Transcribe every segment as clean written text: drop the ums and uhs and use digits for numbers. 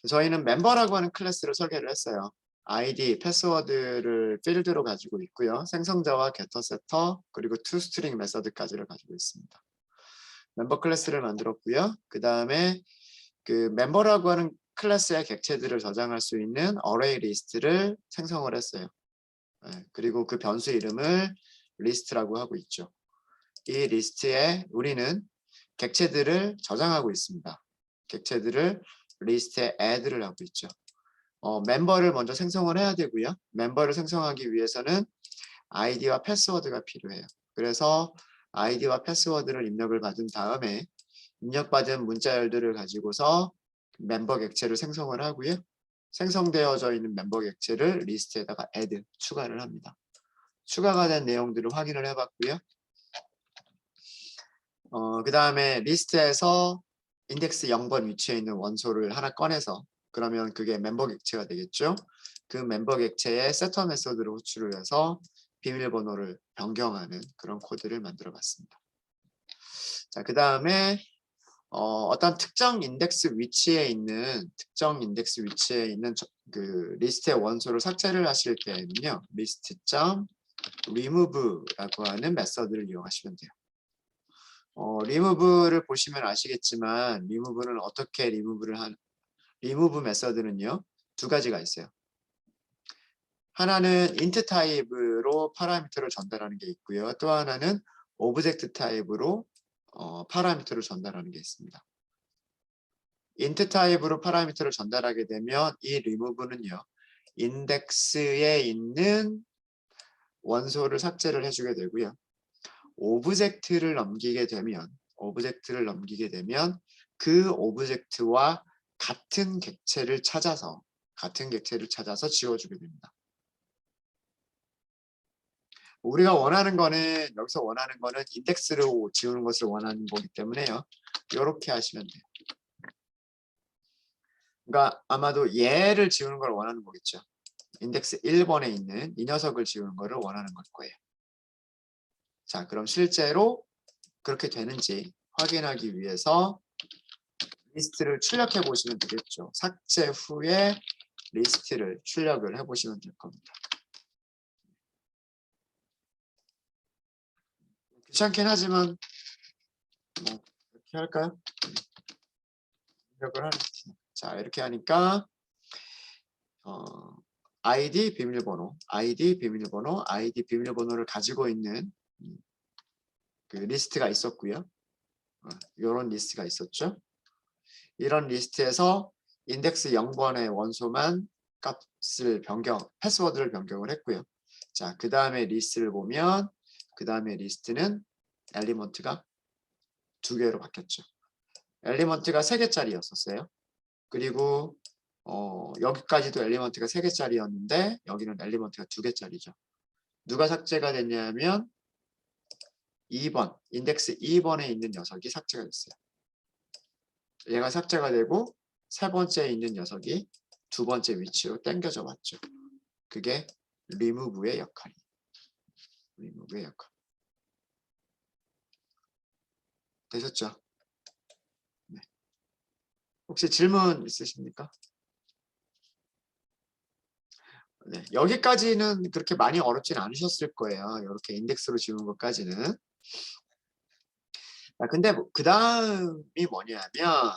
저희는 멤버라고 하는 클래스를 설계를 했어요. 아이디, 패스워드를 필드로 가지고 있고요. 생성자와 게터, 세터, 그리고 toString 메서드까지를 가지고 있습니다. 멤버 클래스를 만들었고요. 그 다음에 그 멤버라고 하는 클래스의 객체들을 저장할 수 있는 어레이 리스트를 생성을 했어요. 그리고 그 변수 이름을 리스트라고 하고 있죠. 이 리스트에 우리는 객체들을 저장하고 있습니다. 객체들을 리스트에 add를 하고 있죠. 멤버를 먼저 생성을 해야 되고요. 멤버를 생성하기 위해서는 아이디와 패스워드가 필요해요. 그래서 아이디와 패스워드를 입력을 받은 다음에 입력받은 문자열들을 가지고서 멤버 객체를 생성을 하고요. 생성되어져 있는 멤버 객체를 리스트에다가 add, 추가를 합니다. 추가가 된 내용들을 확인을 해봤고요. 그 다음에 리스트에서 인덱스 0번 위치에 있는 원소를 하나 꺼내서 그러면 그게 멤버 객체가 되겠죠. 그 멤버 객체의 세터 메소드를 호출을 해서 비밀번호를 변경하는 그런 코드를 만들어 봤습니다. 자, 그 다음에 어떤 특정 인덱스 위치에 있는 그 리스트의 원소를 삭제를 하실 때는요. list.remove라고 하는 메서드를 이용하시면 돼요. remove를 보시면 아시겠지만 remove는 어떻게 remove 메서드는요. 두 가지가 있어요. 하나는 int 타입으로 파라미터를 전달하는 게 있고요. 또 하나는 오브젝트 타입으로 파라미터를 전달하는 게 있습니다. int 타입으로 파라미터를 전달하게 되면 이 remove는요. 인덱스에 있는 원소를 삭제를 해주게 되고요. 오브젝트를 넘기게 되면 그 오브젝트와 같은 객체를 찾아서 지워주게 됩니다. 우리가 여기서 원하는 거는 인덱스로 지우는 것을 원하는 거기 때문에요. 이렇게 하시면 돼요. 그러니까 아마도 얘를 지우는 걸 원하는 거겠죠. 인덱스 1번에 있는 이 녀석을 지우는 거를 원하는 걸 거예요. 자, 그럼 실제로 그렇게 되는지 확인하기 위해서 리스트를 출력해 보시면 되겠죠. 삭제 후에 리스트를 출력을 해 보시면 될 겁니다. 귀찮긴 하지만 뭐 이렇게 할까요? 출력을 하는. 자, 이렇게 하니까 아이디 비밀번호를 가지고 있는 그 리스트가 있었고요. 이런 리스트가 있었죠. 이런 리스트에서 인덱스 0번의 원소만 패스워드를 변경을 했고요. 자, 그 다음에 리스트를 보면 그 다음에 리스트는 엘리먼트가 2개로 바뀌었죠. 엘리먼트가 3개짜리였었어요. 그리고 여기까지도 엘리먼트가 3개짜리였는데 여기는 엘리먼트가 2개짜리죠. 누가 삭제가 됐냐면 2번, 인덱스 2번에 있는 녀석이 삭제가 됐어요. 얘가 삭제가 되고 세 번째에 있는 녀석이 두 번째 위치로 당겨져 왔죠. 그게 remove의 역할이에요. 되셨죠? 네. 혹시 질문 있으십니까? 네, 여기까지는 그렇게 많이 어렵진 않으셨을 거예요. 이렇게 인덱스로 지우는 것까지는. 근데 그 다음이 뭐냐면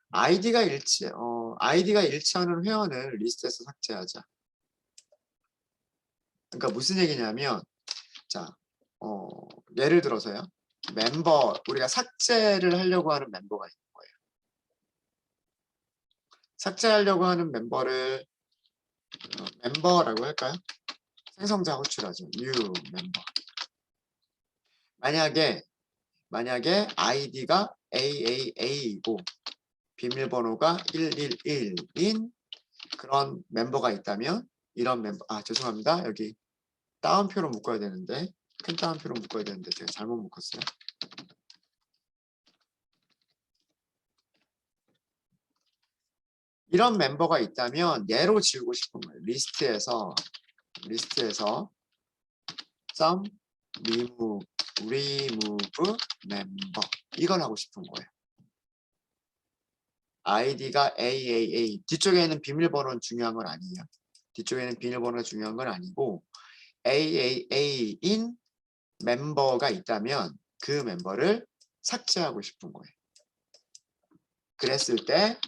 아이디가 일치하는 회원을 리스트에서 삭제하자. 그러니까 무슨 얘기냐면 자, 예를 들어서요. 우리가 삭제를 하려고 하는 멤버가 있는 거예요. 삭제하려고 하는 멤버를 멤버라고 할까요? 생성자 호출하죠. new 멤버. 만약에 아이디가 AAA이고 비밀번호가 111인 그런 멤버가 있다면 이런 죄송합니다. 여기 따옴표로 묶어야 되는데 큰 따옴표로 묶어야 되는데 제가 잘못 묶었어요. 이런 멤버가 있다면 얘로 지우고 싶은 거예요. 리스트에서 sum remove member 이걸 하고 싶은 거예요. 아이디가 AAA. 뒤쪽에는 비밀번호는 중요한 건 아니에요. 뒤쪽에는 비밀번호가 중요한 건 아니고 AAA인 멤버가 있다면 그 멤버를 삭제하고 싶은 거예요. 그랬을 때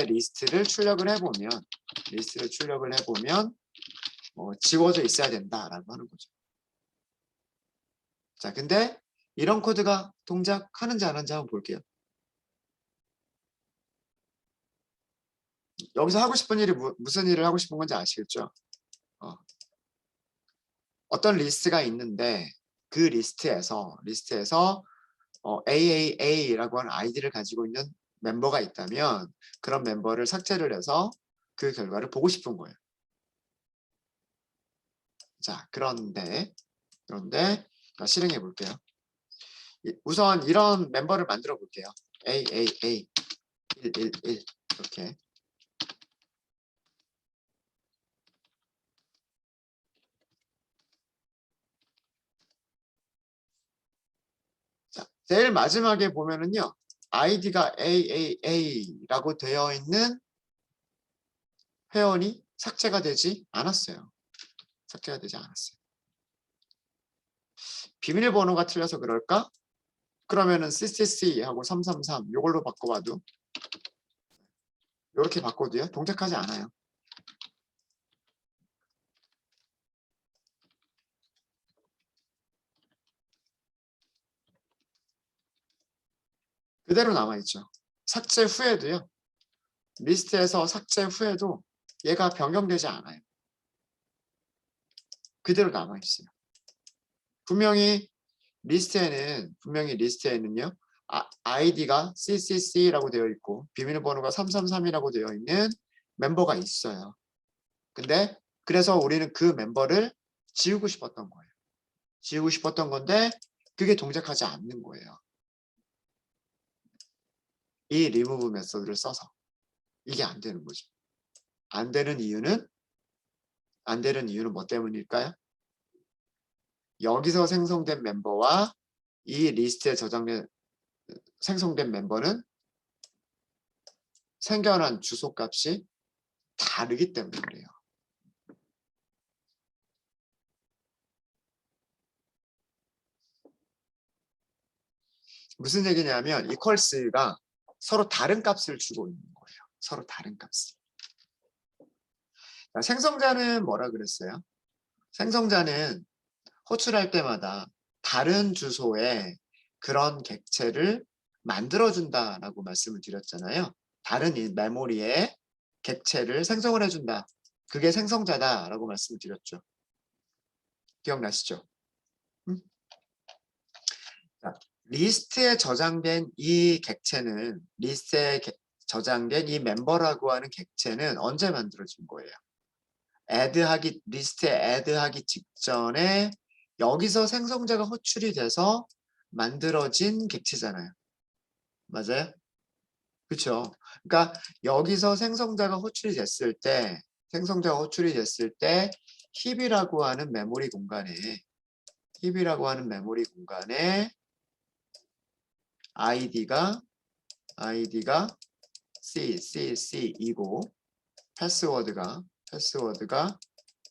리스트를 출력을 해보면 지워져 있어야 된다라고 하는 거죠. 자, 근데 이런 코드가 동작하는지 안 하는지 한번 볼게요. 여기서 하고 싶은 일이 무슨 일을 하고 싶은 건지 아시겠죠? 어떤 리스트가 있는데 그 리스트에서 AAA라고 하는 아이디를 가지고 있는 멤버가 있다면 그런 멤버를 삭제를 해서 그 결과를 보고 싶은 거예요. 자, 그런데 실행해 볼게요. 우선 이런 멤버를 만들어 볼게요. AAA 111 이렇게. 자, 제일 마지막에 보면은요. 아이디가 AAA라고 되어 있는 회원이 삭제가 되지 않았어요. 비밀번호가 틀려서 그럴까? 그러면은 CCC하고 333 이걸로 바꿔봐도 이렇게 바꿔도요. 동작하지 않아요. 그대로 남아있죠. 삭제 후에도요. 리스트에서 삭제 후에도 얘가 변경되지 않아요. 그대로 남아있어요. 분명히 리스트에는요. 아이디가 CCC라고 되어 있고 비밀번호가 333이라고 되어 있는 멤버가 있어요. 근데 그래서 우리는 그 멤버를 지우고 싶었던 거예요. 지우고 싶었던 건데 그게 동작하지 않는 거예요. 이 remove 메소드를 써서 이게 안 되는 거죠. 안 되는 이유는 뭐 때문일까요? 여기서 생성된 멤버와 이 리스트에 생성된 멤버는 생겨난 주소값이 다르기 때문에 그래요. 무슨 얘기냐면 equals가 서로 다른 값을 주고 있는 거예요. 서로 다른 값을. 생성자는 뭐라 그랬어요? 생성자는 호출할 때마다 다른 주소에 그런 객체를 만들어준다라고 말씀을 드렸잖아요. 다른 메모리에 객체를 생성을 해준다. 그게 생성자다라고 말씀을 드렸죠. 기억나시죠? 자, 리스트에 저장된 이 객체는 저장된 이 멤버라고 하는 객체는 언제 만들어진 거예요? 리스트에 애드하기 직전에 여기서 생성자가 호출이 돼서 만들어진 객체잖아요. 맞아요? 그렇죠. 그러니까 여기서 생성자가 호출이 됐을 때 힙이라고 하는 메모리 공간에 아이디가 CCC이고 패스워드가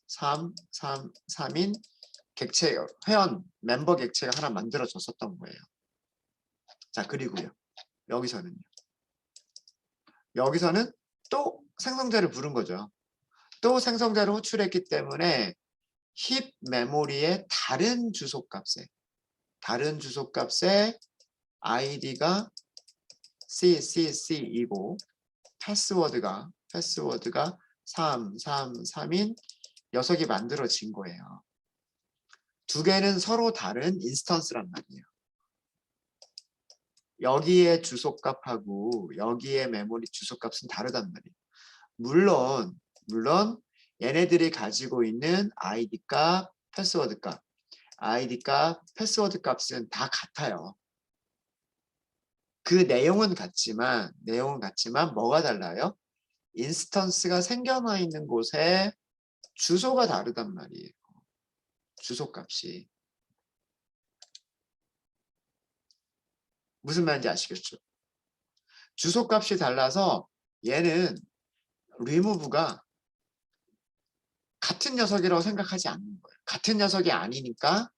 333인 객체 회원 멤버 객체가 하나 만들어졌었던 거예요. 자, 그리고요. 여기서는 또 생성자를 부른 거죠. 또 생성자를 호출했기 때문에 힙 메모리의 다른 주소값에 아이디가 CCC이고 패스워드가 333인 녀석이 만들어진 거예요. 두 개는 서로 다른 인스턴스란 말이에요. 여기에 주소값하고 여기에 메모리 주소값은 다르단 말이에요. 물론 얘네들이 가지고 있는 아이디 값, 패스워드 값은 다 같아요. 그 내용은 같지만 뭐가 달라요? 인스턴스가 생겨나 있는 곳에 주소가 다르단 말이에요. 주소값이. 무슨 말인지 아시겠죠? 주소값이 달라서 얘는 remove가 같은 녀석이라고 생각하지 않는 거예요. 같은 녀석이 아니니까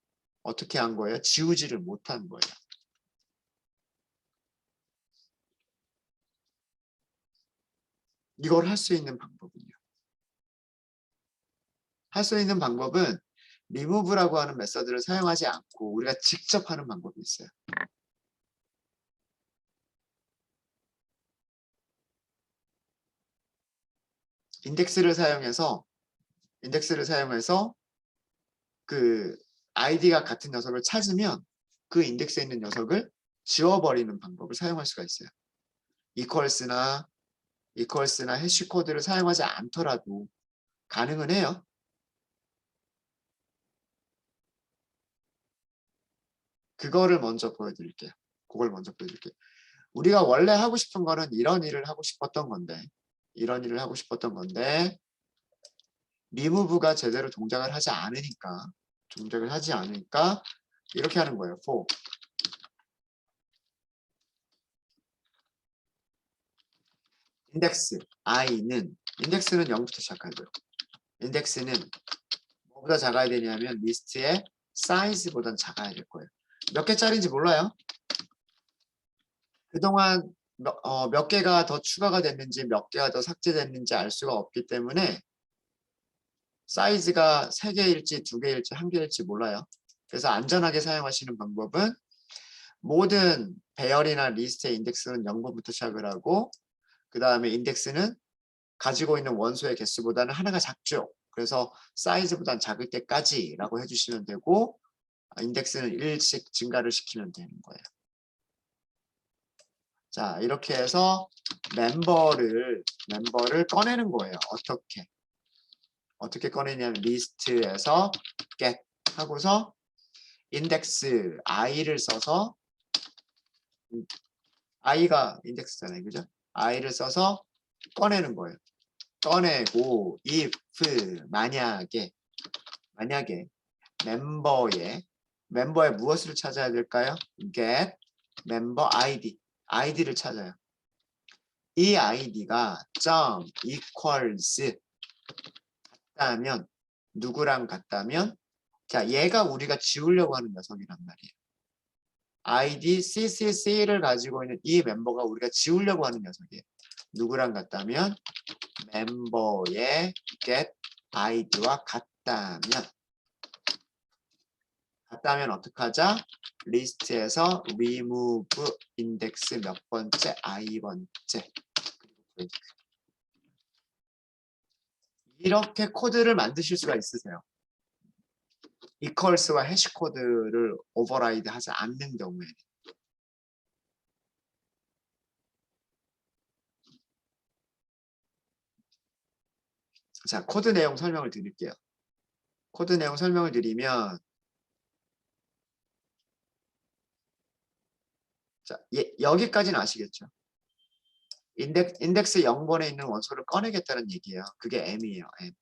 어떻게 한 거예요? 지우지를 못한 거예요. 이걸 할 수 있는 방법은요. 할 수 있는 방법은 remove라고 하는 메서드를 사용하지 않고 우리가 직접 하는 방법이 있어요. 인덱스를 사용해서 그 아이디가 같은 녀석을 찾으면 그 인덱스에 있는 녀석을 지워버리는 방법을 사용할 수가 있어요. equals나 해시 코드를 사용하지 않더라도 가능은 해요. 그거를 먼저 보여드릴게요. 그걸 먼저 보여드릴게요. 우리가 원래 하고 싶은 거는 이런 일을 하고 싶었던 건데 remove가 제대로 동작을 하지 않으니까 이렇게 하는 거예요. for 인덱스 i는 인덱스는 0부터 시작하고요. 인덱스는 뭐보다 작아야 되냐면 리스트의 사이즈보단 작아야 될 거예요. 몇 개짜리인지 몰라요. 그동안 몇 개가 더 추가가 됐는지 몇 개가 더 삭제됐는지 알 수가 없기 때문에 사이즈가 3개일지 2개일지 1개일지 몰라요. 그래서 안전하게 사용하시는 방법은 모든 배열이나 리스트의 인덱스는 0번부터 시작을 하고 그 다음에 인덱스는 가지고 있는 원소의 개수보다는 하나가 작죠. 그래서 사이즈보다는 작을 때까지라고 해주시면 되고 인덱스는 1씩 증가를 시키면 되는 거예요. 자, 이렇게 해서 멤버를 꺼내는 거예요. 어떻게 꺼내냐면 리스트에서 get 하고서 인덱스 i를 써서 i가 인덱스잖아요. 그죠? i를 써서 꺼내는 거예요. 꺼내고 if 만약에 멤버의 무엇을 찾아야 될까요? get member id를 찾아요. 이 id가 equals 같다면 누구랑 같다면 자 얘가 우리가 지우려고 하는 녀석이란 말이에요. id cc를 가지고 있는 이 멤버가 우리가 지우려고 하는 녀석이에요. 누구랑 같다면 멤버의 get id와 같다면 어떡하자? 리스트에서 remove index 몇 번째 i번째 이렇게 코드를 만드실 수가 있으세요. equals와 해시 코드를 오버라이드 하지 않는 경우에 자 코드 내용 설명을 드릴게요. 코드 내용 설명을 드리면 자 여기까지는 아시겠죠? 인덱스 0번에 있는 원소를 꺼내겠다는 얘기예요. 그게 m이에요. m.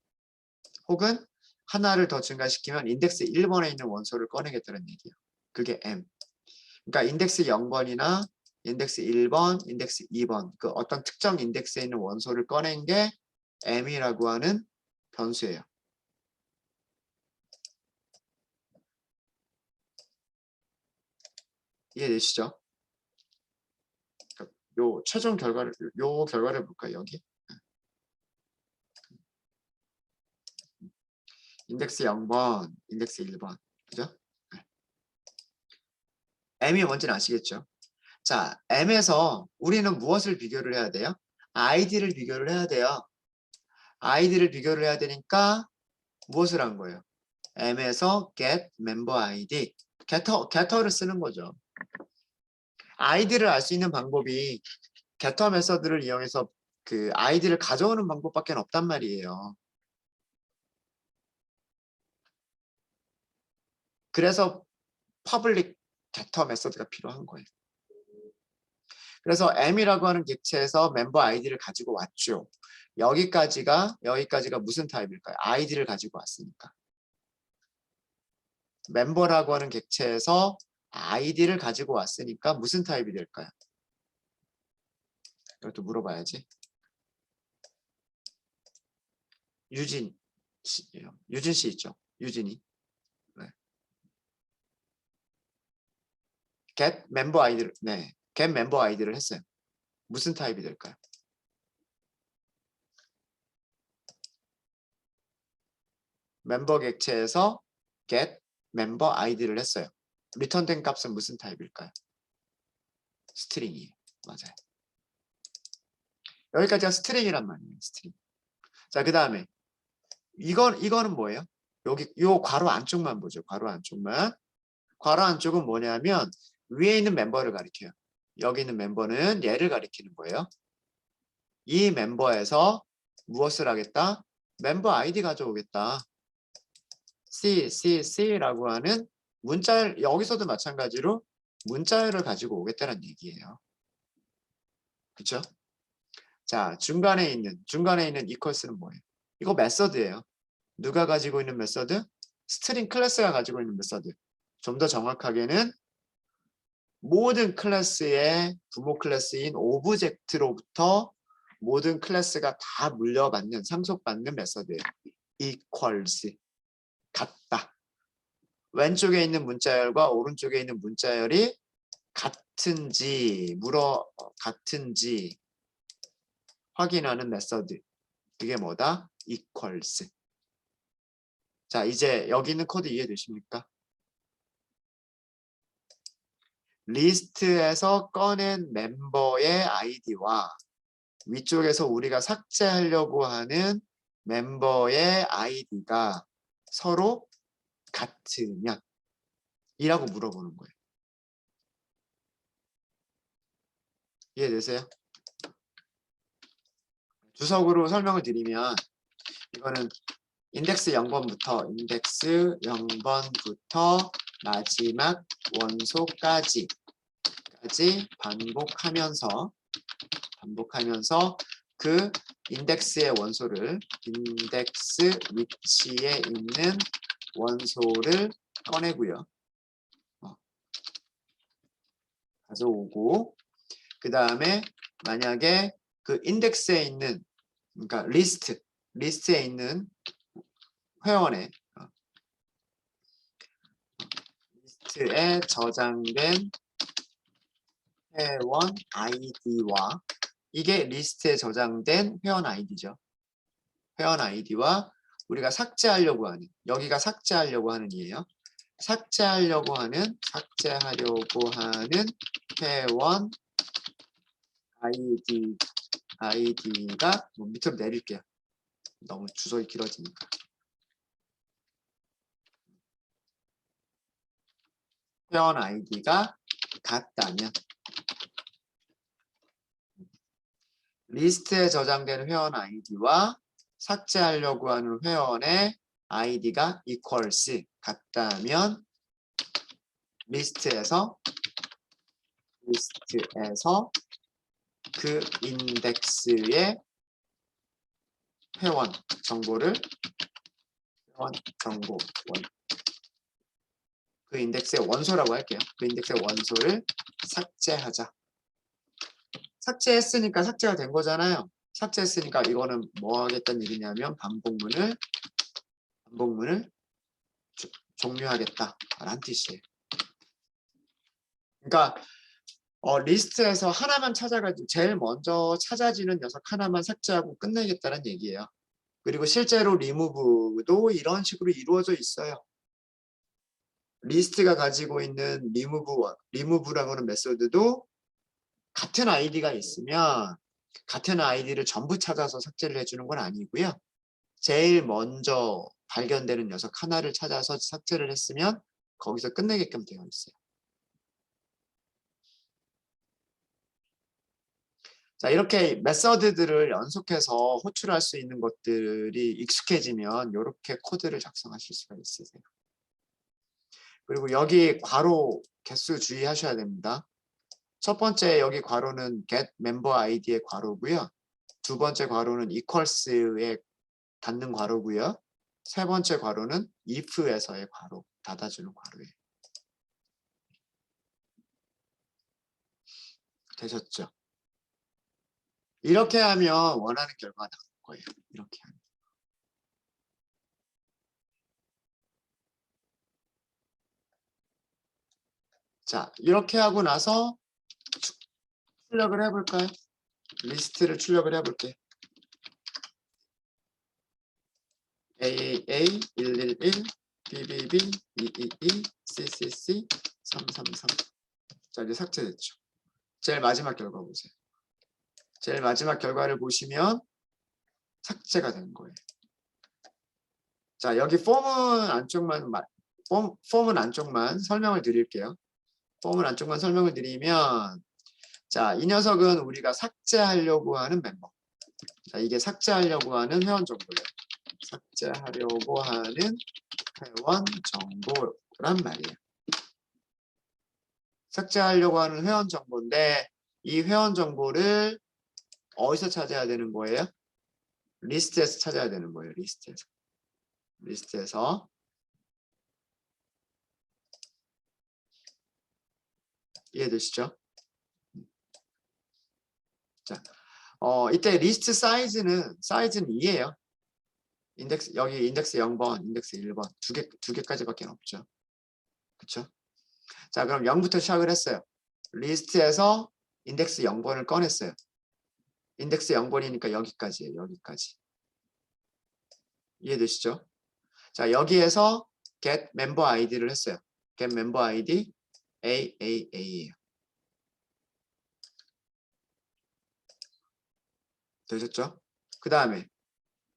혹은 하나를 더 증가시키면 인덱스 1번에 있는 원소를 꺼내겠다는 얘기예요. 그게 m. 그러니까 인덱스 0번이나 인덱스 1번, 인덱스 2번 그 어떤 특정 인덱스에 있는 원소를 꺼낸 게 m이라고 하는 변수예요. 이해되시죠? 요 최종 결과를 볼까요? 여기 인덱스 0번, 인덱스 1번 그죠? m이 뭔지는 아시겠죠? 자, m에서 우리는 무엇을 비교를 해야 돼요? id를 비교를 해야 돼요. id를 비교를 해야 되니까 무엇을 한 거예요? m에서 get member id getter를 쓰는 거죠. id를 알 수 있는 방법이 getter 메서드를 이용해서 그 id를 가져오는 방법밖에 없단 말이에요. 그래서 public getter 메서드가 필요한 거예요. 그래서 m이라고 하는 객체에서 멤버 아이디를 가지고 왔죠. 여기까지가 무슨 타입일까요? 아이디를 가지고 왔으니까. 멤버라고 하는 객체에서 아이디를 가지고 왔으니까 무슨 타입이 될까요? 이것도 물어봐야지. 유진 씨예요. 유진 씨 있죠? 유진이. 네. get 멤버 아이디를 네. get 멤버 아이디를 했어요. 무슨 타입이 될까요? 멤버 객체에서 get 멤버 아이디를 했어요. 리턴된 값은 무슨 타입일까요? 스트링이에요. 맞아요. 여기까지가 스트링이란 말이에요. 스트링. 자, 그 다음에 이거는 뭐예요? 여기 요 괄호 안쪽만 보죠. 괄호 안쪽만. 괄호 안쪽은 뭐냐면 위에 있는 멤버를 가리켜요. 여기 있는 멤버는 얘를 가리키는 거예요. 이 멤버에서 무엇을 하겠다? 멤버 아이디 가져오겠다. C라고 하는 문자, 여기서도 마찬가지로 문자열을 가지고 오겠다는 얘기예요. 그렇죠? 자, 중간에 있는 equals는 뭐예요? 이거 메서드예요. 누가 가지고 있는 메서드? 스트링 클래스가 가지고 있는 메서드. 좀 더 정확하게는 모든 클래스의 부모 클래스인 오브젝트로부터 모든 클래스가 다 물려받는, 상속받는 메서드예요. equals. 같다. 왼쪽에 있는 문자열과 오른쪽에 있는 문자열이 같은지 같은지 확인하는 메서드. 그게 뭐다? equals. 자, 이제 여기 있는 코드 이해되십니까? 리스트에서 꺼낸 멤버의 아이디와 위쪽에서 우리가 삭제하려고 하는 멤버의 아이디가 서로 같으면 이라고 물어보는 거예요. 이해되세요? 주석으로 설명을 드리면 이거는 인덱스 0번부터 마지막 원소까지 반복하면서 그 인덱스의 원소를 인덱스 위치에 있는 원소를 꺼내고요. 가져오고 그 다음에 만약에 그 인덱스에 있는 그러니까 리스트에 있는 회원의 리스트에 저장된 회원 아이디와 이게 리스트에 저장된 회원 아이디죠. 회원 아이디와 우리가 삭제하려고 하는 여기가 삭제하려고 하는 이에요. 삭제하려고 하는 회원 아이디가 밑으로 내릴게요. 너무 주석이 길어지니까. 회원 아이디가 같다면 리스트에 저장된 회원 아이디와 삭제하려고 하는 회원의 아이디가 equals 같다면 리스트에서 그 인덱스의 회원 정보를 그 인덱스의 원소라고 할게요. 그 인덱스의 원소를 삭제하자. 삭제했으니까 삭제가 된 거잖아요. 삭제했으니까 이거는 뭐 하겠다는 얘기냐면 반복문을 종료하겠다 라는 뜻이에요. 그러니까 리스트에서 하나만 찾아가지고 제일 먼저 찾아지는 녀석 하나만 삭제하고 끝내겠다는 얘기예요. 그리고 실제로 리무브도 이런 식으로 이루어져 있어요. 리스트가 가지고 있는 리무브라고 하는 메소드도 같은 아이디가 있으면 같은 아이디를 전부 찾아서 삭제를 해주는 건 아니고요. 제일 먼저 발견되는 녀석 하나를 찾아서 삭제를 했으면 거기서 끝내게끔 되어 있어요. 자, 이렇게 메서드들을 연속해서 호출할 수 있는 것들이 익숙해지면 이렇게 코드를 작성하실 수가 있으세요. 그리고 여기 괄호 개수 주의하셔야 됩니다. 첫 번째 여기 괄호는 get member id의 괄호고요. 두 번째 괄호는 equals에 닫는 괄호고요. 세 번째 괄호는 if에서의 괄호, 닫아주는 괄호예요. 되셨죠? 이렇게 하면 원하는 결과가 나올 거예요. 이렇게 하면. 자, 이렇게 하고 나서 출력을 해볼까요? 리스트를 출력을 해볼게요. AAA 111 BBB 222 CCC 333. 자, 이제 삭제됐죠. 제일 마지막 결과 보세요. 제일 마지막 결과를 보시면 삭제가 된 거예요. 자, 여기 폼은 안쪽만 설명을 드릴게요. 폼은 안쪽만 설명을 드리면, 자, 이 녀석은 우리가 삭제하려고 하는 멤버. 자, 이게 삭제하려고 하는 회원 정보예요. 삭제하려고 하는 회원 정보란 말이에요. 삭제하려고 하는 회원 정보인데, 이 회원 정보를 어디서 찾아야 되는 거예요? 리스트에서 찾아야 되는 거예요. 리스트에서. 이해되시죠? 자, 이때 리스트 사이즈는 2예요. 여기 인덱스 0번, 인덱스 1번 두 개까지밖에 없죠. 그렇죠? 자, 그럼 0부터 시작을 했어요. 리스트에서 인덱스 0번을 꺼냈어요. 인덱스 0번이니까 여기까지예요. 여기까지. 이해되시죠? 자, 여기에서 get member id를 했어요. get member id AAA예요. 되셨죠? 그 다음에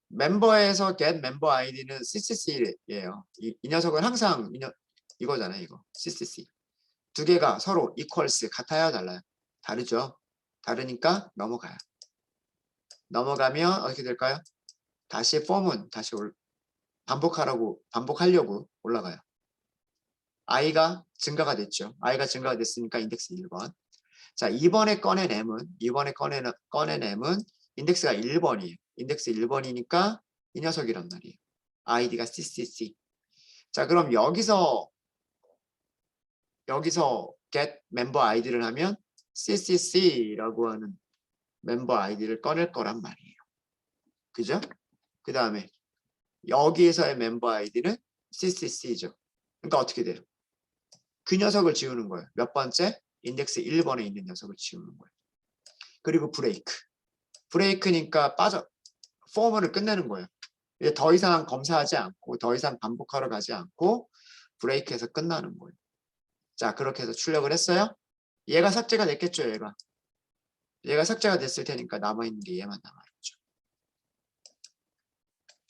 멤버에서 get member id는 CCC예요. 이 녀석은 항상 이거잖아요. 이거 CCC. 두 개가 서로 equals 같아요, 달라요? 다르죠? 다르니까 넘어가요. 넘어가면 어떻게 될까요? 다시 폼은 다시 반복하려고 올라가요. i가 증가가 됐죠. i가 증가가 됐으니까 인덱스 1번. 자, 이번에 꺼낸 m은 인덱스가 1번이에요. 인덱스 1번이니까 이 녀석이란 말이에요. id가 CCC. 자, 그럼 여기서 get member id를 하면 CCC라고 하는 멤버 아이디를 꺼낼 거란 말이에요. 그죠? 그 다음에 여기에서의 멤버 아이디는 CCC죠. 그러니까 어떻게 돼요? 그 녀석을 지우는 거예요. 몇 번째? 인덱스 1번에 있는 녀석을 지우는 거예요. 그리고 브레이크니까 포멀을 끝내는 거예요. 이제 더 이상 검사하지 않고 더 이상 반복하러 가지 않고 브레이크해서 끝나는 거예요. 자, 그렇게 해서 출력을 했어요. 얘가 삭제가 됐겠죠. 얘가 삭제가 됐을 테니까 남아있는 게 얘만 남아있죠.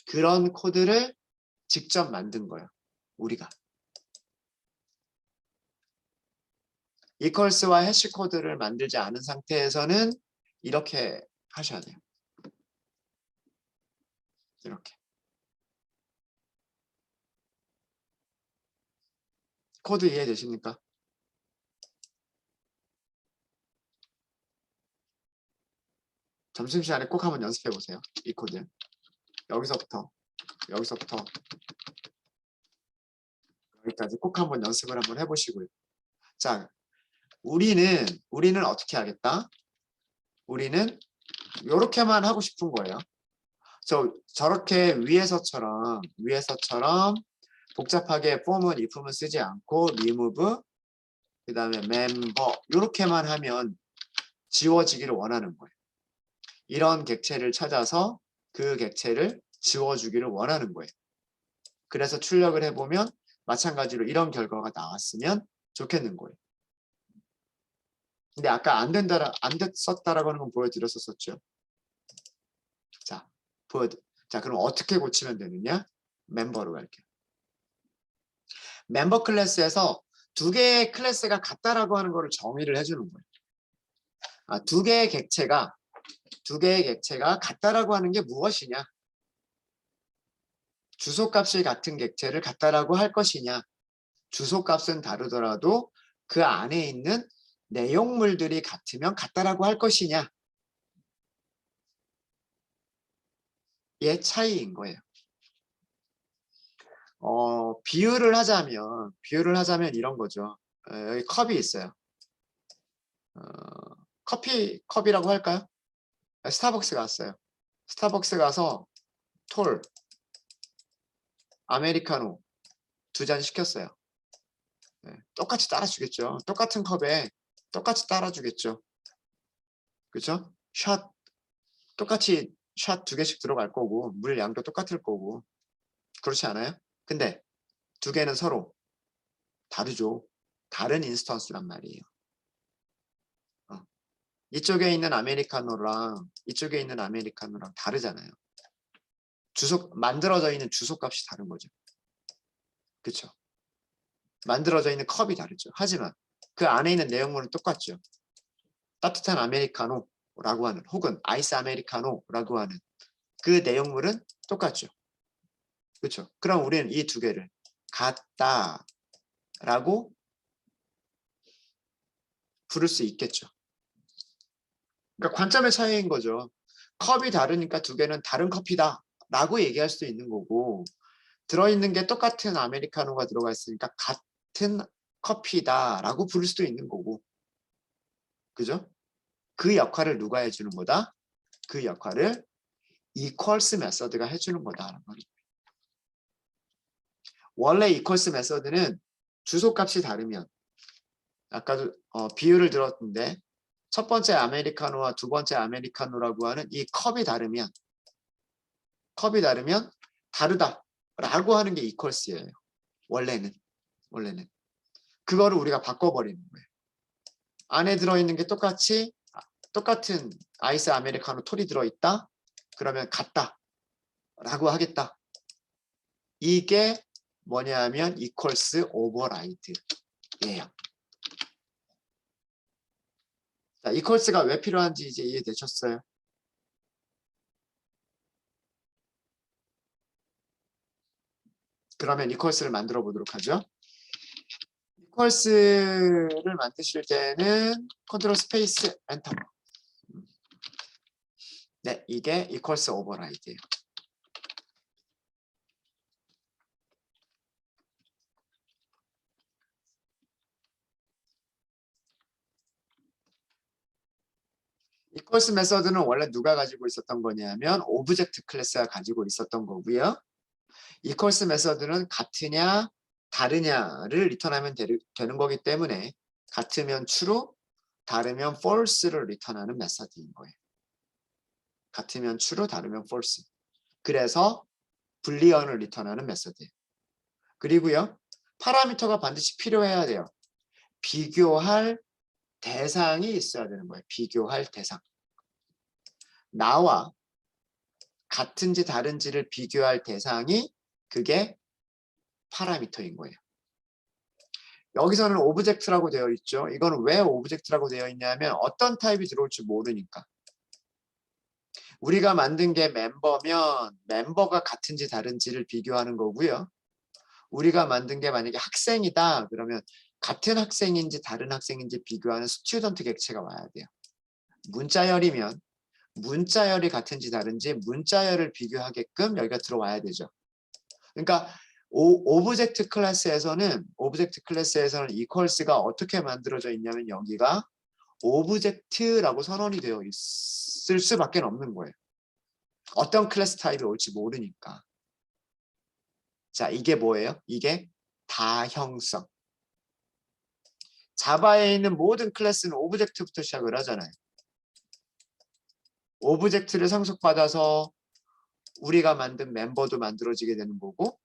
그런 코드를 직접 만든 거예요. 우리가. equals와 해시 코드를 만들지 않은 상태에서는 이렇게 하셔야 돼요. 이렇게. 코드 이해되십니까? 점심시간에 꼭 한번 연습해 보세요. 이 코드. 여기서부터 여기까지 꼭 한번 연습을 한번 해보시고요. 자, 우리는 어떻게 하겠다? 우리는 이렇게만 하고 싶은 거예요. 저렇게 위에서처럼 복잡하게 폼은 if은 쓰지 않고 remove 그 다음에 member 이렇게만 하면 지워지기를 원하는 거예요. 이런 객체를 찾아서 그 객체를 지워주기를 원하는 거예요. 그래서 출력을 해보면 마찬가지로 이런 결과가 나왔으면 좋겠는 거예요. 근데 아까 안 됐었다라고 하는 건 보여드렸었죠. 자, 그럼 어떻게 고치면 되느냐? 멤버로 갈게요. 멤버 클래스에서 두 개의 클래스가 같다라고 하는 거를 정의를 해주는 거예요. 두 개의 객체가 같다라고 하는 게 무엇이냐? 주소값이 같은 객체를 같다라고 할 것이냐? 주소값은 다르더라도 그 안에 있는 내용물들이 같으면 같다라고 할 것이냐? 의 차이인 거예요. 비유를 하자면 이런 거죠. 여기 컵이 있어요. 컵이라고 할까요? 스타벅스 갔어요. 스타벅스 가서 톨, 아메리카노 2잔 시켰어요. 네, 똑같이 따라주겠죠. 똑같은 컵에 똑같이 따라주겠죠. 그렇죠? 샷 똑같이 샷 2개씩 들어갈 거고 물 양도 똑같을 거고 그렇지 않아요? 근데 2개는 서로 다르죠. 다른 인스턴스란 말이에요. 이쪽에 있는 아메리카노랑 이쪽에 있는 아메리카노랑 다르잖아요. 만들어져 있는 주소값이 다른 거죠. 그렇죠? 만들어져 있는 컵이 다르죠. 하지만 그 안에 있는 내용물은 똑같죠. 따뜻한 아메리카노라고 하는 혹은 아이스 아메리카노라고 하는 그 내용물은 똑같죠. 그렇죠? 그럼 우리는 이 2개를 같다라고 부를 수 있겠죠. 그러니까 관점의 차이인 거죠. 컵이 다르니까 2개는 다른 커피다 라고 얘기할 수도 있는 거고 들어있는 게 똑같은 아메리카노가 들어가 있으니까 같은 커피다 라고 부를 수도 있는 거고 그죠? 그 역할을 누가 해주는 거다? 그 역할을 equals 메서드가 해주는 거다라는 말이죠. 원래 equals 메서드는 주소값이 다르면 아까도 비유를 들었는데 첫 번째 아메리카노와 2번째 아메리카노라고 하는 이 컵이 다르면 다르다라고 하는 게 equals예요. 원래는 그거를 우리가 바꿔버리는 거예요. 안에 들어있는 게 똑같은 아이스 아메리카노 톨이 들어있다. 그러면 같다라고 하겠다. 이게 뭐냐면 equals override예요. 자, equals가 왜 필요한지 이제 이해되셨어요? 그러면 equals를 만들어 보도록 하죠. equals를 만드실 때는 컨트롤 스페이스 엔터. 네, 이게 equals override예요. equals 메서드는 원래 누가 가지고 있었던 거냐면 오브젝트 클래스가 가지고 있었던 거고요. equals 메서드는 같으냐 다르냐를 리턴하면 되는 거기 때문에 같으면 true, 다르면 false를 리턴하는 메서드인 거예요. 같으면 true, 다르면 false. 그래서 불리언을 리턴하는 메서드예요. 그리고요. 파라미터가 반드시 필요해야 돼요. 비교할 대상이 있어야 되는 거예요. 비교할 대상. 나와 같은지 다른지를 비교할 대상이 그게 파라미터인 거예요. 여기서는 오브젝트라고 되어 있죠. 이거는 왜 오브젝트라고 되어 있냐면 어떤 타입이 들어올지 모르니까. 우리가 만든 게 멤버면 멤버가 같은지 다른지를 비교하는 거고요. 우리가 만든 게 만약에 학생이다 그러면 같은 학생인지 다른 학생인지 비교하는 스튜던트 객체가 와야 돼요. 문자열이면 문자열이 같은지 다른지 문자열을 비교하게끔 여기가 들어와야 되죠. 그러니까 오브젝트 클래스에서는 equals가 어떻게 만들어져 있냐면 여기가 오브젝트라고 선언이 되어 있을 수밖에 없는 거예요. 어떤 클래스 타입이 올지 모르니까. 자, 이게 뭐예요? 이게 다형성. 자바에 있는 모든 클래스는 오브젝트부터 시작을 하잖아요. 오브젝트를 상속받아서 우리가 만든 멤버도 만들어지게 되는 거고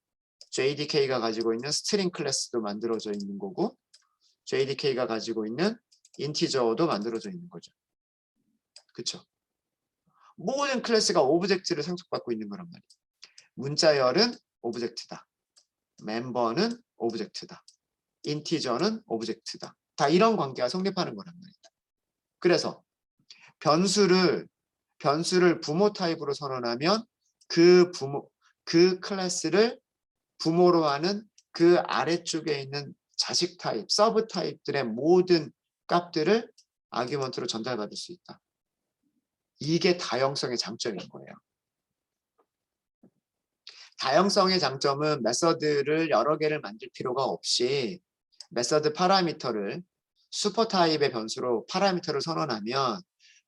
JDK가 가지고 있는 스트링 클래스도 만들어져 있는 거고 JDK가 가지고 있는 인티저도 만들어져 있는 거죠. 그렇죠? 모든 클래스가 오브젝트를 상속받고 있는 거란 말이에요. 문자열은 오브젝트다. 멤버는 오브젝트다. 인티저는 오브젝트다. 다 이런 관계가 성립하는 거란 말이에요. 그래서 변수를 부모 타입으로 선언하면 그 클래스를 부모로 하는 그 아래쪽에 있는 자식 타입, 서브 타입들의 모든 값들을 아규먼트로 전달받을 수 있다. 이게 다형성의 장점인 거예요. 다형성의 장점은 메서드를 여러 개를 만들 필요가 없이 메서드 파라미터를 슈퍼 타입의 변수로 파라미터를 선언하면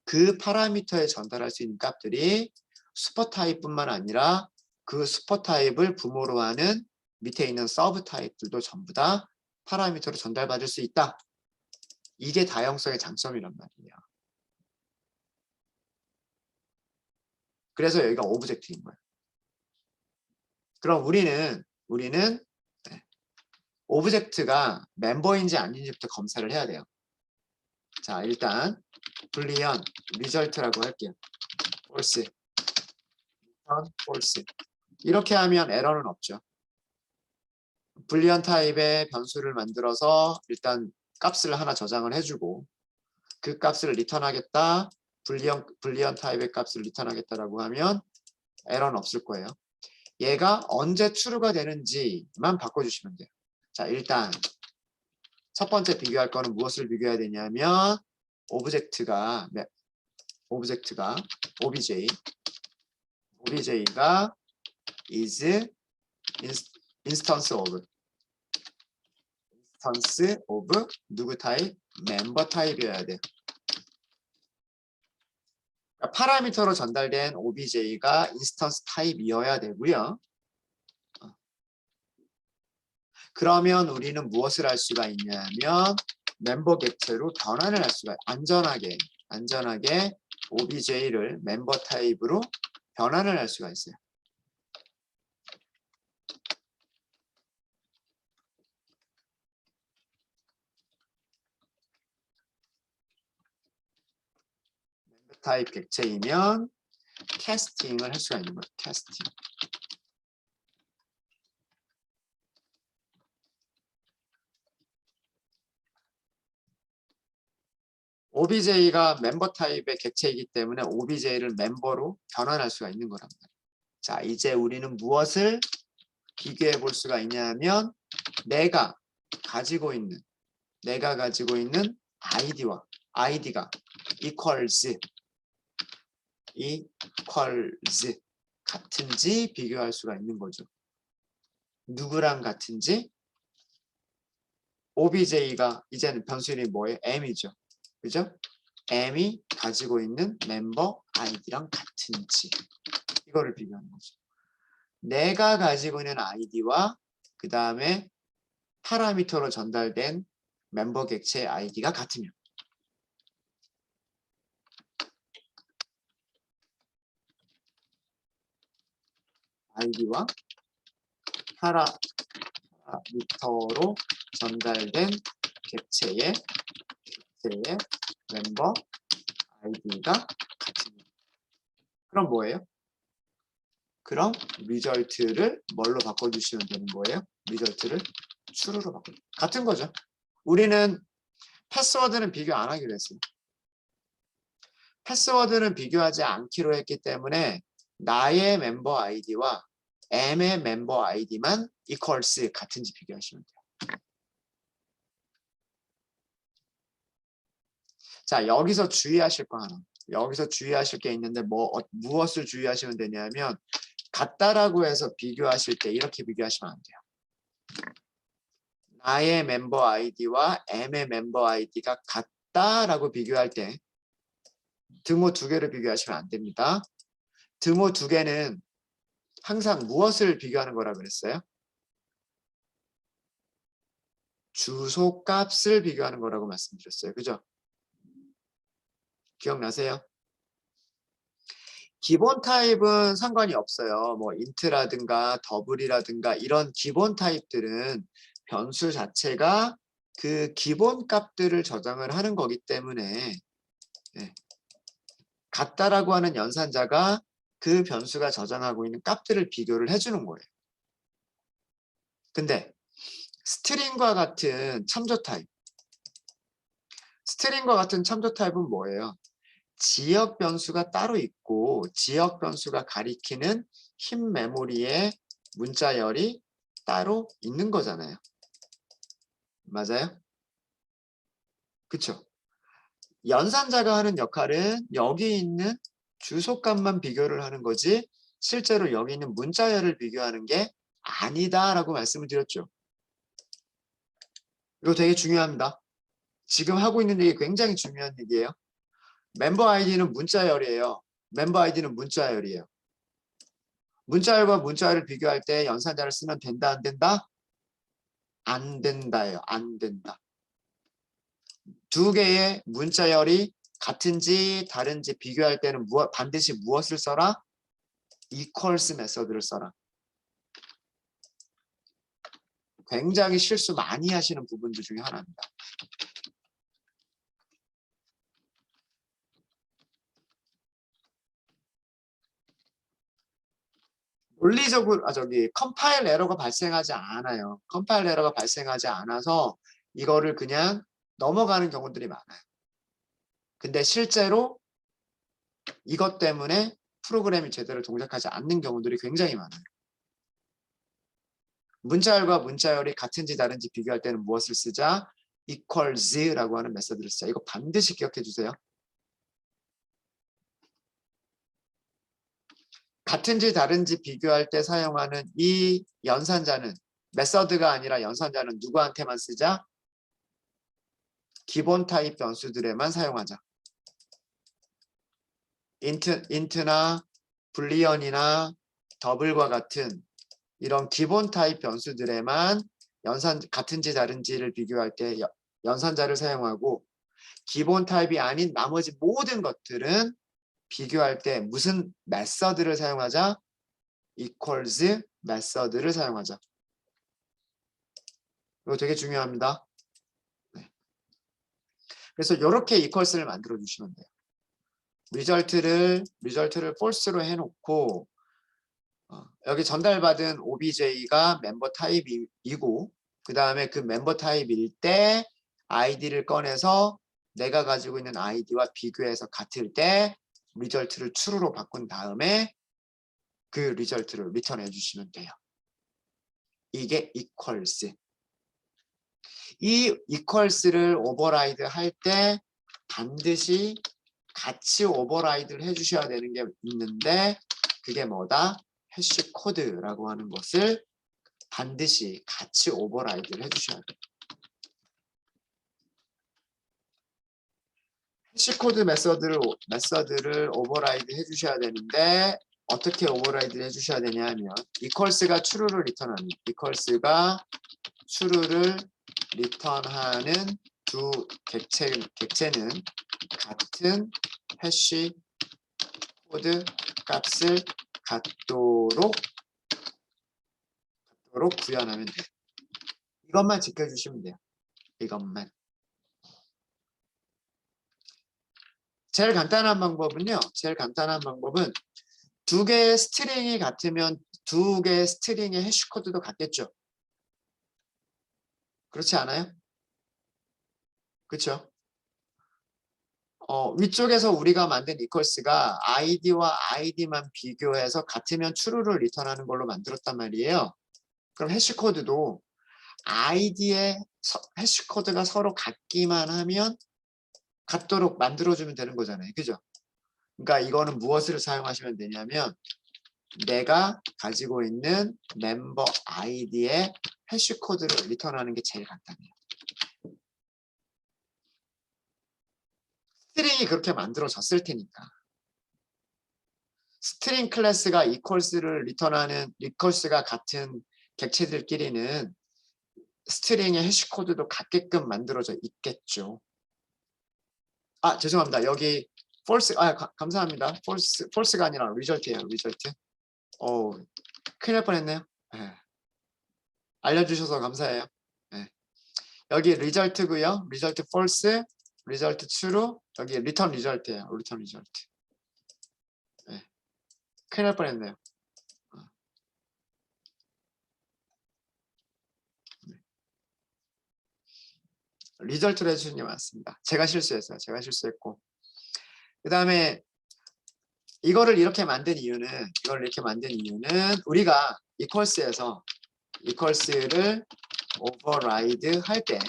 그 파라미터에 전달할 수 있는 값들이 슈퍼 타입뿐만 아니라 그 슈퍼 타입을 부모로 하는 밑에 있는 서브 타입들도 전부 다 파라미터로 전달받을 수 있다. 이게 다형성의 장점이란 말이에요. 그래서 여기가 오브젝트인 거예요. 그럼 우리는 오브젝트가 멤버인지 아닌지부터 검사를 해야 돼요. 자, 일단 불리언 리절트라고 할게요. false, false. 이렇게 하면 에러는 없죠. 불리언 타입의 변수를 만들어서 일단 값을 하나 저장을 해주고 그 값을 리턴하겠다. 불리언 타입의 값을 리턴하겠다라고 하면 에러는 없을 거예요. 얘가 언제 true가 되는지만 바꿔주시면 돼요. 자, 일단 첫 번째 비교할 거는 무엇을 비교해야 되냐면 오브젝트가 obj가 is instance of 누구 타입? 멤버 타입이어야 돼요. 그러니까 파라미터로 전달된 obj가 인스턴스 타입이어야 되고요. 그러면 우리는 무엇을 할 수가 있냐면 멤버 객체로 변환을 할 수가 안전하게 obj를 멤버 타입으로 변환을 할 수가 있어요. 멤버 타입 객체이면 캐스팅을 할 수가 있는 거예요. 캐스팅. obj가 멤버 타입의 객체이기 때문에 obj를 멤버로 변환할 수가 있는 거란 말이에요. 자, 이제 우리는 무엇을 비교해 볼 수가 있냐면 내가 가지고 있는 id가 equals 같은지 비교할 수가 있는 거죠. 누구랑 같은지? obj가 이제는 변수 이름이 뭐예요? m이죠. 그죠? m이 가지고 있는 멤버 id랑 같은지 이거를 비교하는 거죠. 내가 가지고 있는 id와 그 다음에 파라미터로 전달된 멤버 객체의 id가 같으면 id와 파라미터로 전달된 객체의 멤버 id가 같으면 그럼 뭐예요? 그럼 리절트를 뭘로 바꿔주시면 되는 거예요? 리절트를 true로 바꿔. 같은 거죠. 우리는 패스워드는 비교 안 하기로 했어요. 패스워드는 비교하지 않기로 했기 때문에 나의 멤버 아이디와 M의 멤버 아이디만 equals 같은지 비교하시면 돼요. 자, 여기서 주의하실 거 하나. 여기서 주의하실 게 있는데 무엇을 주의하시면 되냐면 같다라고 해서 비교하실 때 이렇게 비교하시면 안 돼요. 나의 멤버 아이디와 M의 멤버 아이디가 같다라고 비교할 때 등호 두 개를 비교하시면 안 됩니다. 등호 두 개는 항상 무엇을 비교하는 거라 그랬어요? 주소값을 비교하는 거라고 말씀드렸어요. 그죠? 기억나세요? 기본 타입은 상관이 없어요. 뭐 인트라든가 더블이라든가 이런 기본 타입들은 변수 자체가 그 기본 값들을 저장을 하는 거기 때문에 같다라고 하는 연산자가 그 변수가 저장하고 있는 값들을 비교를 해주는 거예요. 근데 스트링과 같은 참조 타입 은 뭐예요? 지역 변수가 따로 있고 지역 변수가 가리키는 흰 메모리에 문자열이 따로 있는 거잖아요. 맞아요? 그쵸? 연산자가 하는 역할은 여기 있는 주소값만 비교를 하는 거지 실제로 여기 있는 문자열을 비교하는 게 아니다라고 말씀을 드렸죠. 이거 되게 중요합니다. 지금 하고 있는 얘기 굉장히 중요한 얘기예요. 멤버 아이디는 문자열이에요. 멤버 아이디는 문자열이에요. 문자열과 문자열을 비교할 때 연산자를 쓰면 된다, 안 된다? 안 된다예요. 안 된다. 두 개의 문자열이 같은지 다른지 비교할 때는 반드시 무엇을 써라? equals 메서드를 써라. 굉장히 실수 많이 하시는 부분들 중에 하나입니다. 논리적으로 컴파일 에러가 발생하지 않아요. 컴파일 에러가 발생하지 않아서 이거를 그냥 넘어가는 경우들이 많아요. 근데 실제로 이것 때문에 프로그램이 제대로 동작하지 않는 경우들이 굉장히 많아요. 문자열과 문자열이 같은지 다른지 비교할 때는 무엇을 쓰자? equals라고 하는 메서드를 쓰자. 이거 반드시 기억해 주세요. 같은지 다른지 비교할 때 사용하는 이 연산자는 메서드가 아니라 연산자는 누구한테만 쓰자? 기본 타입 변수들에만 사용하자. 인트나 불리언이나 더블과 같은 이런 기본 타입 변수들에만 같은지 다른지를 비교할 때 연산자를 사용하고 기본 타입이 아닌 나머지 모든 것들은 비교할 때 무슨 메서드를 사용하자? equals 메서드를 사용하자. 이거 되게 중요합니다. 네. 그래서 이렇게 equals를 만들어 주시면 돼요. 리절트를 false로 해놓고 여기 전달받은 obj가 멤버 타입이고 그 다음에 그 멤버 타입일 때 id를 꺼내서 내가 가지고 있는 id와 비교해서 같을 때 리절트를 true로 바꾼 다음에 그 리절트를 리턴해 주시면 돼요. 이게 equals. 이 equals를 오버라이드 할 때 반드시 같이 오버라이드를 해주셔야 되는 게 있는데 그게 뭐다? 해시 코드라고 하는 것을 반드시 같이 오버라이드를 해주셔야 돼요. 해시 코드 메서드를 오버라이드 해주셔야 되는데 어떻게 오버라이드를 해주셔야 되냐 하면 equals가 true를 리턴하는 equals가 true를 리턴하는 두 객체는 같은 해시 코드 값을 갖도록 구현하면 돼요. 이것만 지켜주시면 돼요. 이것만. 제일 간단한 방법은 두 개의 스트링이 같으면 두 개의 스트링의 해시 코드도 같겠죠. 그렇지 않아요? 그렇죠? 위쪽에서 우리가 만든 equals가 id와 id만 비교해서 같으면 true를 리턴하는 걸로 만들었단 말이에요. 그럼 해시코드도 id의 해시코드가 서로 같기만 하면 같도록 만들어주면 되는 거잖아요. 그죠? 그러니까 이거는 무엇을 사용하시면 되냐면 내가 가지고 있는 멤버 id의 해시코드를 리턴하는 게 제일 간단해요. 스트링이 그렇게 만들어졌을 테니까. 스트링 클래스가 equals가 같은 객체들끼리는 스트링의 해시코드도 같게끔 만들어져 있겠죠. 아, 죄송합니다. 여기 false, 감사합니다. false가 아니라 result예요. result. 큰일 날 뻔했네요. 네. 알려주셔서 감사해요. 네. 여기 result고요. result false, result true, 여기 return result예요. return result. 네. 큰일 날 뻔했네요. 리절트를 해주신 게 많습니다. 제가 실수했어요. 제가 실수했고 그 다음에 이거를 이렇게 만든 이유는 우리가 equals에서 equals를 오버라이드 할 때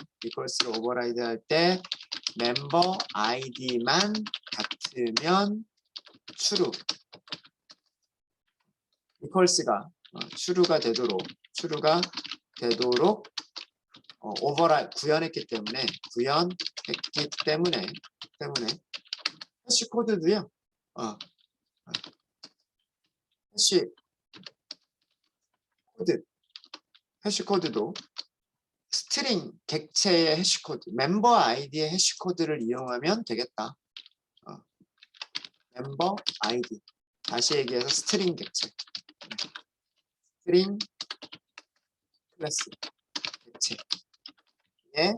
멤버 id만 같으면 true equals가 true가 되도록 구현했기 때문에 해시 코드도요. 해시 코드, 해시 코드도 스트링 객체의 해시 코드, 멤버 아이디의 해시 코드를 이용하면 되겠다. 멤버 아이디. 다시 얘기해서 스트링 객체. 스트링 클래스 객체의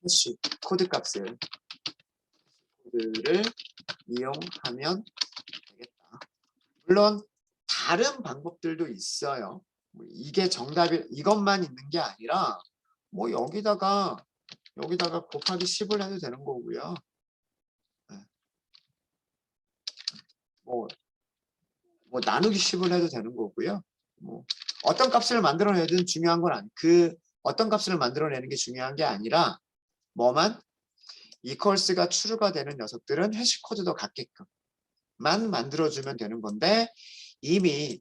해시 코드 값을 이용하면 되겠다. 물론 다른 방법들도 있어요. 이게 정답이 이것만 있는 게 아니라 뭐 여기다가 곱하기 10을 해도 되는 거고요. 뭐 나누기 10을 해도 되는 거고요. 뭐 어떤 값을 만들어내든 중요한 건 어떤 값을 만들어내는 게 중요한 게 아니라 뭐만 equals가 true가 되는 녀석들은 해시 코드도 같게끔만 만들어주면 되는 건데 이미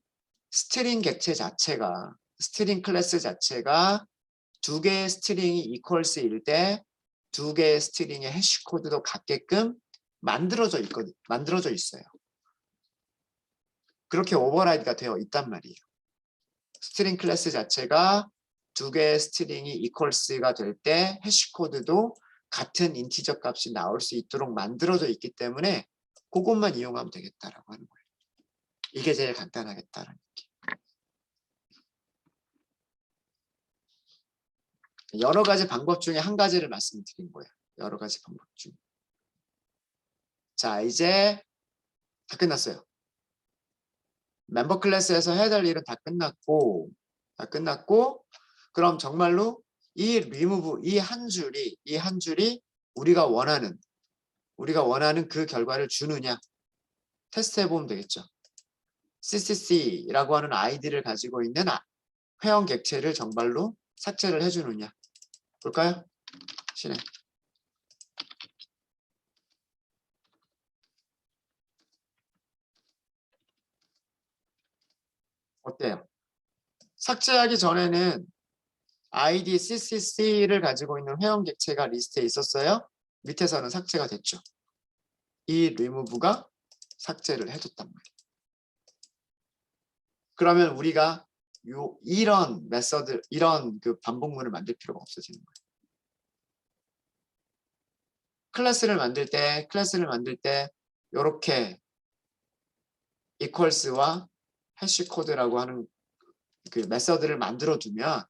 스트링 객체 자체가 스트링 클래스 자체가 두 개의 스트링이 equals일 때 두 개의 스트링의 해시 코드도 같게끔 만들어져 있어요. 그렇게 오버라이드가 되어 있단 말이에요. 스트링 클래스 자체가 두 개의 스트링이 equals가 될 때 해시 코드도 같은 인티저 값이 나올 수 있도록 만들어져 있기 때문에 그것만 이용하면 되겠다라고 하는 거예요. 이게 제일 간단하겠다라는 얘기. 여러 가지 방법 중에 한 가지를 말씀드린 거예요. 여러 가지 방법 중. 자, 이제 다 끝났어요. 멤버 클래스에서 해야 될 일은 다 끝났고 그럼 정말로 이 remove 이 한 줄이 우리가 원하는 그 결과를 주느냐 테스트 해보면 되겠죠. CCC라고 하는 아이디를 가지고 있는 회원 객체를 정말로 삭제를 해주느냐 볼까요? 실행. 어때요? 삭제하기 전에는 아이디 CCC를 가지고 있는 회원 객체가 리스트에 있었어요. 밑에서는 삭제가 됐죠. 이 remove가 삭제를 해줬단 말이에요. 그러면 우리가 이런 메서드, 이런 그 반복문을 만들 필요가 없어지는 거예요. 클래스를 만들 때 이렇게 equals와 해시 코드라고 하는 그 메서드를 만들어두면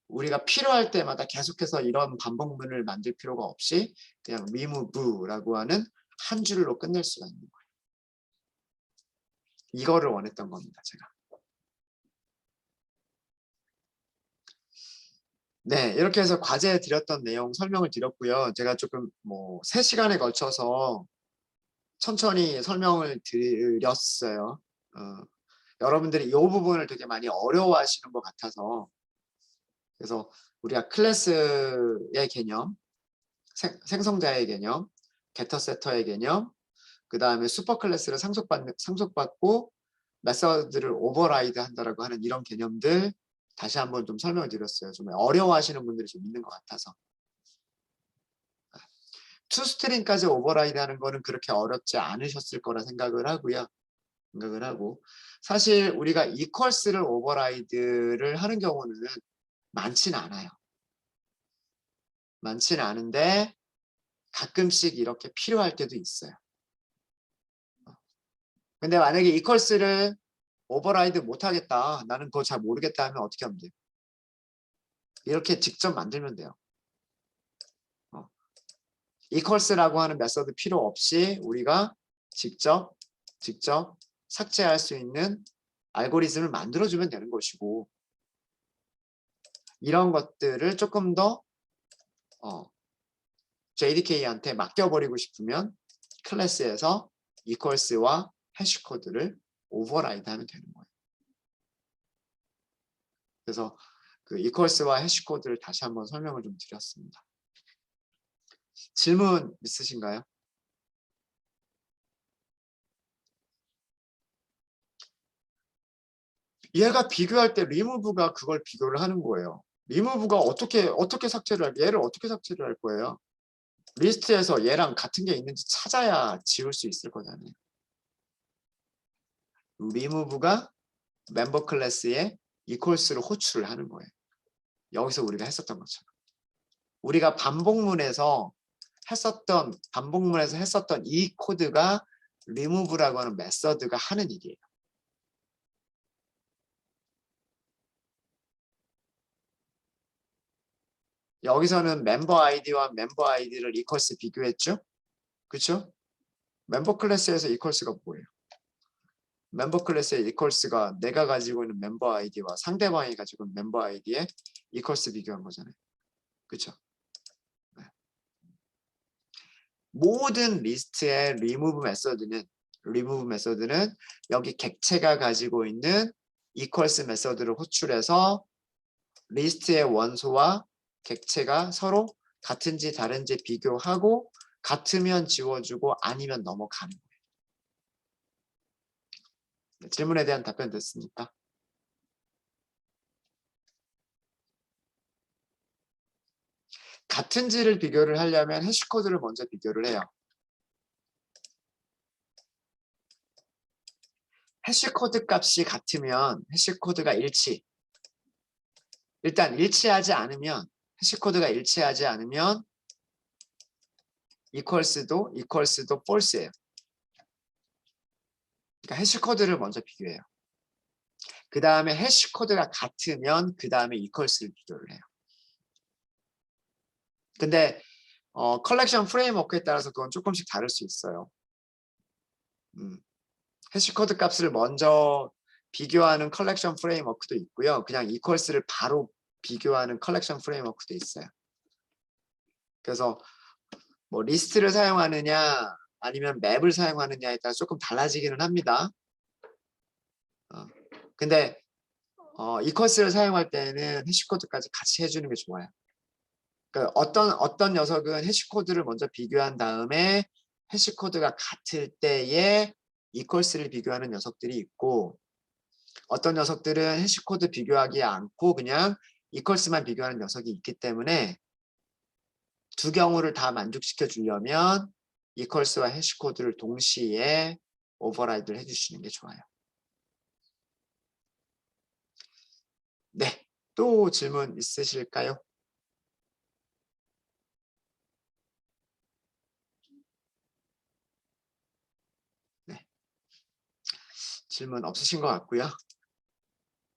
우리가 필요할 때마다 계속해서 이런 반복문을 만들 필요가 없이 그냥 remove라고 하는 한 줄로 끝낼 수가 있는 거예요. 이거를 원했던 겁니다, 제가. 네, 이렇게 해서 과제에 드렸던 내용 설명을 드렸고요. 제가 조금 3시간에 걸쳐서 천천히 설명을 드렸어요. 여러분들이 이 부분을 되게 많이 어려워하시는 것 같아서 그래서 우리가 클래스의 개념, 생성자의 개념, 게터 세터의 개념, 그 다음에 슈퍼 클래스를 상속받고 메서드를 오버라이드 한다라고 하는 이런 개념들 다시 한번 좀 설명을 드렸어요. 좀 어려워하시는 분들이 좀 있는 것 같아서. 투스트링까지 오버라이드 하는 거는 그렇게 어렵지 않으셨을 거라 생각을 하고요. 사실 우리가 equals를 오버라이드를 하는 경우는 많지는 않아요. 많지는 않은데 가끔씩 이렇게 필요할 때도 있어요. 근데 만약에 equals를 오버라이드 못하겠다, 나는 그거 잘 모르겠다 하면 어떻게 하면 돼요? 이렇게 직접 만들면 돼요. equals라고 하는 메서드 필요 없이 우리가 직접 삭제할 수 있는 알고리즘을 만들어주면 되는 것이고 이런 것들을 조금 더 JDK한테 맡겨버리고 싶으면 클래스에서 equals와 해시코드를 오버라이드 하면 되는 거예요. 그래서 그 equals와 해시코드를 다시 한번 설명을 좀 드렸습니다. 질문 있으신가요? 얘가 비교할 때 remove가 그걸 비교를 하는 거예요. 리무브가 어떻게 삭제를 얘를 어떻게 삭제를 할 거예요? 리스트에서 얘랑 같은 게 있는지 찾아야 지울 수 있을 거잖아요. 리무브가 멤버 클래스에 equals를 호출을 하는 거예요. 여기서 우리가 했었던 것처럼. 우리가 반복문에서 했었던 이 코드가 remove라고 하는 메서드가 하는 일이에요. 여기서는 멤버 아이디와 멤버 아이디를 equals 비교했죠? 그렇죠? 멤버 클래스에서 equals가 뭐예요? 멤버 클래스의 equals가 내가 가지고 있는 멤버 아이디와 상대방이 가지고 있는 멤버 아이디에 equals 비교한 거잖아요. 그렇죠? 네. 모든 리스트의 remove 메서드는 여기 객체가 가지고 있는 equals 메서드를 호출해서 리스트의 원소와 객체가 서로 같은지 다른지 비교하고 같으면 지워주고 아니면 넘어가는 거예요. 질문에 대한 답변 됐습니까? 같은지를 비교를 하려면 해시코드를 먼저 비교를 해요. 해시코드 값이 같으면 해시코드가 일단 일치하지 않으면 해시코드가 일치하지 않으면 equals도 false예요. 그러니까 해시코드를 먼저 비교해요. 그 다음에 해시코드가 같으면 그 다음에 equals를 비교를 해요. 근데 컬렉션 프레임워크에 따라서 그건 조금씩 다를 수 있어요. 해시코드 값을 먼저 비교하는 컬렉션 프레임워크도 있고요. 그냥 equals를 바로 비교하는 컬렉션 프레임워크도 있어요. 그래서 뭐 리스트를 사용하느냐 아니면 맵을 사용하느냐에 따라 조금 달라지기는 합니다. 근데 equals를 사용할 때는 해시코드까지 같이 해주는 게 좋아요. 그러니까 어떤 녀석은 해시코드를 먼저 비교한 다음에 해시코드가 같을 때에 equals를 비교하는 녀석들이 있고 어떤 녀석들은 해시코드 비교하지 않고 그냥 equals만 비교하는 녀석이 있기 때문에 두 경우를 다 만족시켜 주려면 equals와 해시코드를 동시에 오버라이드를 해주시는 게 좋아요. 네, 또 질문 있으실까요? 네, 질문 없으신 것 같고요.